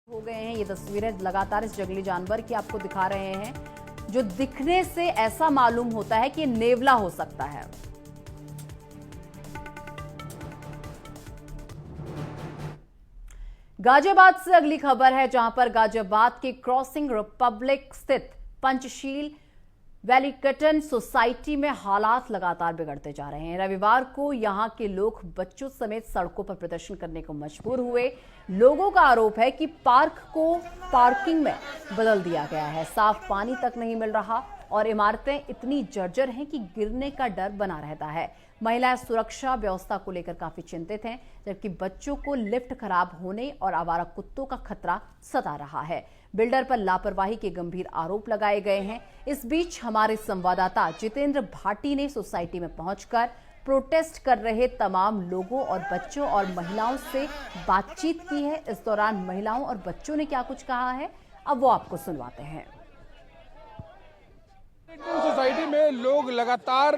हो गए हैं। ये तस्वीरें लगातार इस जंगली जानवर की आपको दिखा रहे हैं, जो दिखने से ऐसा मालूम होता है कि नेवला हो सकता है। गाजियाबाद से अगली खबर है, जहां पर गाजियाबाद के क्रॉसिंग रिपब्लिक स्थित पंचशील वेलिकटन सोसाइटी में हालात लगातार बिगड़ते जा रहे हैं। रविवार को यहां के लोग बच्चों समेत सड़कों पर प्रदर्शन करने को मजबूर हुए। लोगों का आरोप है कि पार्क को पार्किंग में बदल दिया गया है, साफ पानी तक नहीं मिल रहा और इमारतें इतनी जर्जर हैं कि गिरने का डर बना रहता है। महिलाएं सुरक्षा व्यवस्था को लेकर काफी चिंतित हैं, जबकि बच्चों को लिफ्ट खराब होने और आवारा कुत्तों का खतरा सता रहा है। बिल्डर पर लापरवाही के गंभीर आरोप लगाए गए हैं। इस बीच हमारे संवाददाता जितेंद्र भाटी ने सोसाइटी में पहुंचकर प्रोटेस्ट कर रहे तमाम लोगों और बच्चों और महिलाओं से बातचीत की है। इस दौरान महिलाओं और बच्चों ने क्या कुछ कहा है, अब वो आपको सुनवाते हैं। सोसाइटी में लोग लगातार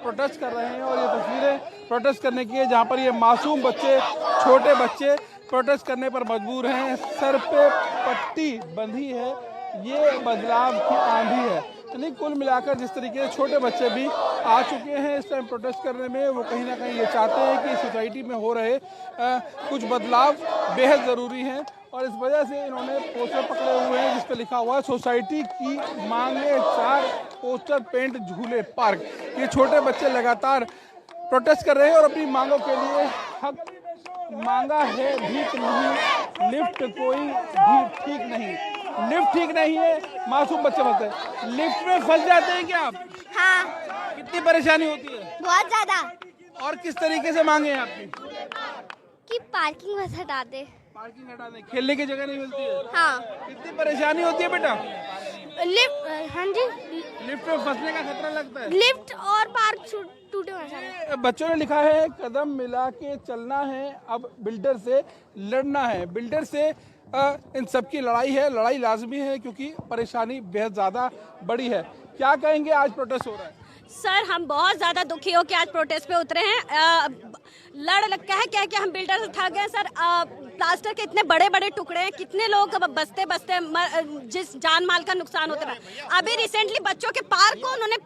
प्रोटेस्ट कर रहे हैं और ये तस्वीरें प्रोटेस्ट करने की है, जहां पर ये मासूम बच्चे, छोटे बच्चे प्रोटेस्ट करने पर मजबूर हैं। सर पे पट्टी बंधी है, ये बदलाव की आंधी है। यानी कुल मिलाकर जिस तरीके से छोटे बच्चे भी आ चुके हैं इस टाइम प्रोटेस्ट करने में, वो कहीं ना कहीं ये चाहते हैं कि सोसाइटी में हो रहे कुछ बदलाव बेहद ज़रूरी हैं और इस वजह से इन्होंने पोस्टर पकड़े हुए हैं जिस पर लिखा हुआ है सोसाइटी की मांगे 4 पोस्टर पेंट झूले पार्क। ये छोटे बच्चे लगातार प्रोटेस्ट कर रहे हैं और अपनी मांगों के लिए हक मांगा है। भीख नहीं, लिफ्ट कोई भी ठीक नहीं, लिफ्ट ठीक नहीं है, मासूम बच्चे फंसते हैं। लिफ्ट में फंस जाते हैं क्या आप? हाँ, कितनी परेशानी होती है? बहुत ज्यादा। और किस तरीके से मांगे हैं आपकी? कि पार्किंग बस हटा दे। पार्किंग हटा दें, खेलने की जगह नहीं मिलती है। हाँ, कितनी परेशानी होती है बेटा? लिफ्ट, हाँ जी, लिफ्ट में फंसने का खतरा लगता है। लिफ्ट और पार्क टूटे हुए हैं। बच्चों ने लिखा है कदम मिला के चलना है, अब बिल्डर से लड़ना है। बिल्डर से इन सबकी लड़ाई है, लड़ाई लाजमी है क्योंकि परेशानी बेहद ज़्यादा बड़ी है। क्या कहेंगे, आज प्रोटेस्ट हो रहा है? सर, हम बहुत ज़्यादा दुखी हो के आज प्रोटेस्ट पे उतरे हैं। कह के हम बिल्डर से थक गए सर। प्लास्टर के इतने बड़े बड़े टुकड़े हैं, कितने लोग बसते बसते जिस जान माल का नुकसान होता है। अभी रिसेंटली बच्चों के पार्क को उन्होंने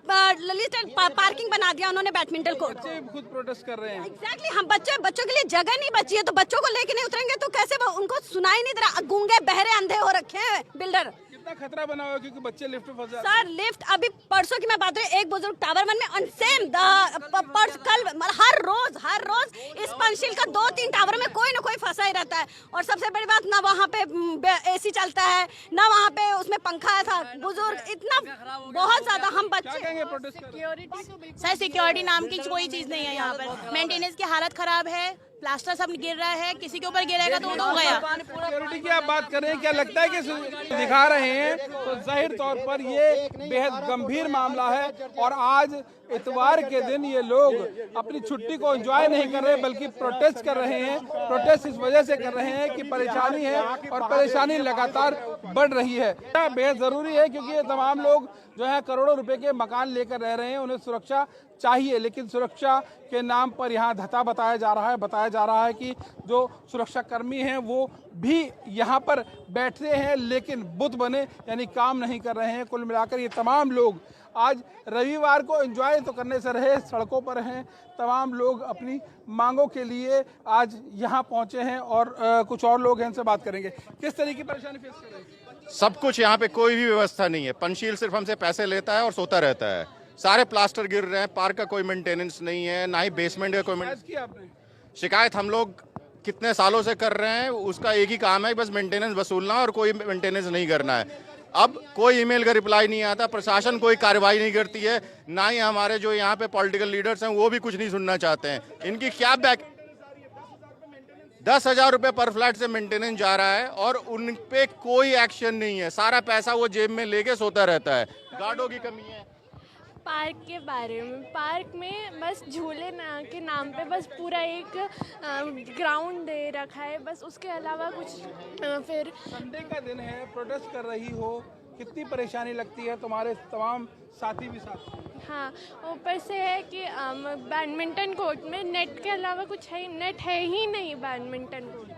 ललित पार्किंग बना दिया, उन्होंने बैडमिंटन कोर्ट। बच्चे खुद प्रोटेस्ट कर रहे हैं। एग्जैक्टली, हम बच्चों के लिए जगह नहीं बची है, तो बच्चों को लेके नहीं उतरेंगे तो कैसे? उनको सुनाई नहीं दे रहा, गूंगे बहरे अंधे हो रखे हैं बिल्डर। कितना खतरा बना हुआ है क्योंकि बच्चे लिफ्ट में फंस जाते हैं। सर, लिफ्ट अभी परसों की मैं बात रही, एक बुजुर्ग टावर वन में सेम कल हर रोज इस पंचशील का 2-3 टावर में कोई ना कोई फंसा ही रहता है। और सबसे बड़ी बात, ना वहाँ पे एसी चलता है, ना वहाँ पे उसमें पंखा था। बुजुर्ग इतना बहुत ज्यादा हम बच्चे। सर, सिक्योरिटी नाम की कोई चीज नहीं है यहाँ पर। मेंटेनेंस की हालत खराब है, प्लास्टर सब गिर रहा है, किसी के ऊपर गिरेगा तो हो गया। सिक्योरिटी की आप बात कर रहे हैं, क्या लगता है कि दिखा रहे हैं तो जाहिर तौर पर ये बेहद गंभीर मामला है और आज इतवार के दिन ये लोग अपनी छुट्टी को एंजॉय नहीं कर रहे बल्कि प्रोटेस्ट कर रहे हैं। प्रोटेस्ट इस वजह से कर रहे हैं कि परेशानी है और परेशानी लगातार बढ़ रही है। बेहद जरूरी है क्योंकि ये तमाम लोग जो है करोड़ों रुपए के मकान लेकर रह रहे हैं, उन्हें सुरक्षा चाहिए, लेकिन सुरक्षा के नाम पर यहाँ धता बताया जा रहा है कि जो सुरक्षा कर्मी हैं वो भी यहाँ पर बैठते हैं लेकिन बुत बने यानी काम नहीं कर रहे हैं। कुल मिलाकर ये तमाम लोग आज रविवार को एंजॉय तो करने से रहे, सड़कों पर हैं। तमाम लोग अपनी मांगों के लिए आज यहाँ पहुँचे हैं और कुछ और लोग हैं, इनसे बात करेंगे। किस तरह की परेशानी फेस कर रहे हैं? सब कुछ यहाँ पे कोई भी व्यवस्था नहीं है। पंचशील सिर्फ हमसे पैसे लेता है और सोता रहता है। सारे प्लास्टर गिर रहे हैं, पार्क का कोई मेंटेनेंस नहीं है, ना ही बेसमेंट का कोई मेंटेनेंस। शिकायत हम लोग कितने सालों से कर रहे हैं, उसका एक ही काम है, बस मेंटेनेंस वसूलना और कोई मेंटेनेंस नहीं करना है। अब कोई ईमेल का रिप्लाई नहीं आता, प्रशासन कोई कार्रवाई नहीं करती है, ना ही हमारे जो यहाँ पे पॉलिटिकल लीडर्स हैं वो भी कुछ नहीं सुनना चाहते हैं। इनकी क्या 10,000 रुपये पर फ्लैट से मेंटेनेंस जा रहा है और उन पे कोई एक्शन नहीं है। सारा पैसा वो जेब में लेके सोता रहता है। गार्डों की कमी है। पार्क के बारे में, पार्क में बस झूले के नाम पे बस पूरा एक ग्राउंड दे रखा है, बस उसके अलावा कुछ। फिर संडे का दिन है, प्रोटेस्ट कर रही हो, कितनी परेशानी लगती है? तुम्हारे तमाम साथी भी साथ? हाँ, ऊपर से है कि बैडमिंटन कोर्ट में नेट के अलावा कुछ है, नेट है ही नहीं बैडमिंटन कोर्ट।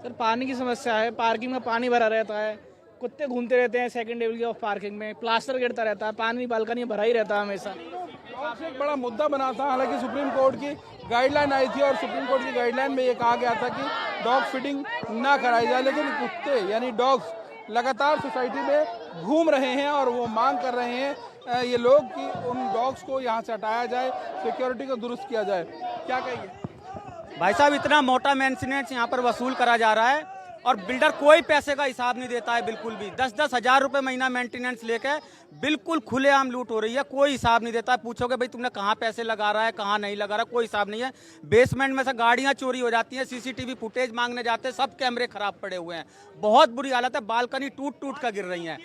सर पानी की समस्या है, पार्किंग में पानी भरा रहता है, कुत्ते घूमते रहते हैं सेकंड लेवल की ऑफ पार्किंग में, प्लास्टर गिरता रहता है, पानी बालकनी भरा ही रहता है हमेशा। आपसे एक बड़ा मुद्दा बना था, हालांकि सुप्रीम कोर्ट की गाइडलाइन आई थी और सुप्रीम कोर्ट की गाइडलाइन में ये कहा गया था कि डॉग फीडिंग ना कराई जाए, लेकिन कुत्ते यानी डॉग्स लगातार सोसाइटी में घूम रहे हैं और वो मांग कर रहे हैं ये लोग कि उन डॉग्स को यहाँ से हटाया जाए, सिक्योरिटी को दुरुस्त किया जाए। क्या कहिए भाई साहब, इतना मोटा मेंटेनेंस यहाँ पर वसूल करा जा रहा है और बिल्डर कोई पैसे का हिसाब नहीं देता है बिल्कुल भी। 10-10 हजार रुपए महीना मेंटेनेंस लेके बिल्कुल खुलेआम लूट हो रही है, कोई हिसाब नहीं देता है। पूछोगे भाई तुमने कहाँ पैसे लगा रहा है, कहाँ नहीं लगा रहा, कोई हिसाब नहीं है। बेसमेंट में से गाड़ियां चोरी हो जाती हैं, सीसीटीवी फुटेज मांगने जाते हैं, सब कैमरे खराब पड़े हुए हैं, बहुत बुरी हालत है। बालकनी टूट टूट कर गिर रही है,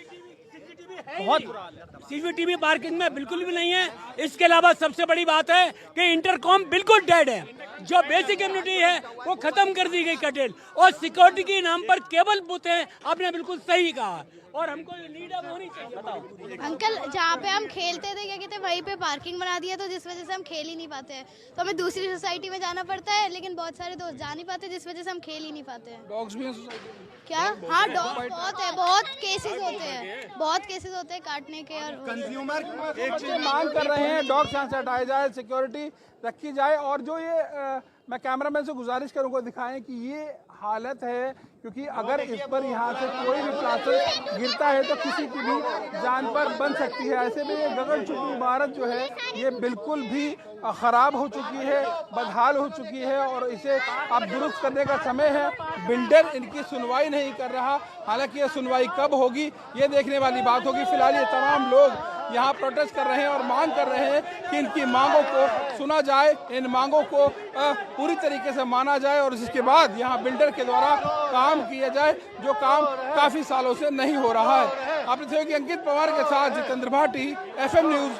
बहुत बुरा हाल है। सीसीटीवी पार्किंग में बिल्कुल भी नहीं है। इसके अलावा सबसे बड़ी बात है कि इंटरकॉम बिल्कुल डेड है, जो बेसिक कम्युनिटी है वो खत्म कर दी गई कटेल, और सिक्योरिटी के नाम पर केवल बूथ है। आपने बिल्कुल सही कहा और हमको नीड अब होनी चाहिए। अंकल जहाँ पे हम खेलते थे क्या कहते हैं वहीं पे पार्किंग बना दिया, तो जिस वजह से हम खेल ही नहीं पाते हैं, तो हमें दूसरी सोसाइटी में जाना पड़ता है, लेकिन बहुत सारे दोस्त जा नहीं पाते जिस वजह से हम खेल ही नहीं पाते हैं। डॉग्स भी हैं सोसाइटी में? क्या? हाँ डॉग बहुत है, बहुत केसेस होते हैं, बहुत केसेस होते हैं काटने के। और कंज्यूमर एक चीज मांग कर रहे हैं, डॉग्स यहाँ से हटाए जाए, सिक्योरिटी रखी जाए। और जो ये मैं कैमरामैन से गुजारिश करूंगा दिखाएं कि ये हालत है, क्योंकि अगर इस पर यहाँ से कोई भी प्लास्टर गिरता है तो किसी की भी जान पर बन सकती है। ऐसे में ये गगनचुंबी इमारत जो है ये बिल्कुल भी खराब हो चुकी है, बदहाल हो चुकी है और इसे अब दुरुस्त करने का समय है। बिल्डर इनकी सुनवाई नहीं कर रहा, हालांकि ये सुनवाई कब होगी ये देखने वाली बात होगी। फिलहाल ये तमाम लोग यहाँ प्रोटेस्ट कर रहे हैं और मांग कर रहे हैं कि इनकी मांगों को सुना जाए, इन मांगों को पूरी तरीके से माना जाए और इसके बाद यहाँ बिल्डर के द्वारा काम किया जाए, जो काम काफी सालों से नहीं हो रहा है। आपने देखा कि अंकित पवार के साथ जितेंद्र भाटी, FM न्यूज,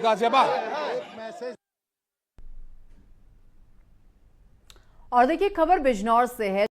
गाजियाबाद। और देखिए खबर बिजनौर से है।